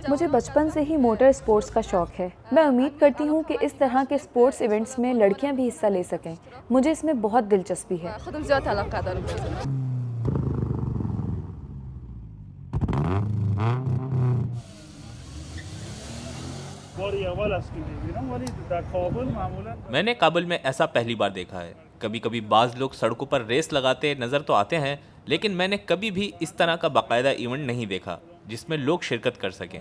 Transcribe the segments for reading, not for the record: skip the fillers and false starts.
मुझे बचपन से ही मोटर स्पोर्ट्स का शौक है। मैं उम्मीद करती हूँ कि इस तरह के स्पोर्ट्स इवेंट्स में लड़कियाँ भी हिस्सा ले सकें। मुझे इसमें बहुत दिलचस्पी है। मैंने काबुल में ऐसा पहली बार देखा है। कभी कभी बाज लोग सड़कों पर रेस लगाते नज़र तो आते हैं, लेकिन मैंने कभी भी इस तरह का बाकायदा इवेंट नहीं देखा जिसमें लोग शिरकत कर सकें।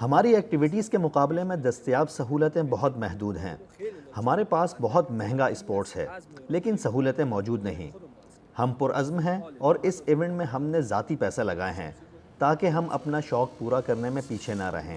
हमारी एक्टिविटीज़ के मुकाबले में दस्तयाब सहूलतें बहुत महदूद हैं। हमारे पास बहुत महंगा स्पोर्ट्स है, लेकिन सहूलतें मौजूद नहीं। हम पुरअज़्म हैं और इस इवेंट में हमने ज़ाती पैसे लगाए हैं ताकि हम अपना शौक़ पूरा करने में पीछे ना रहें।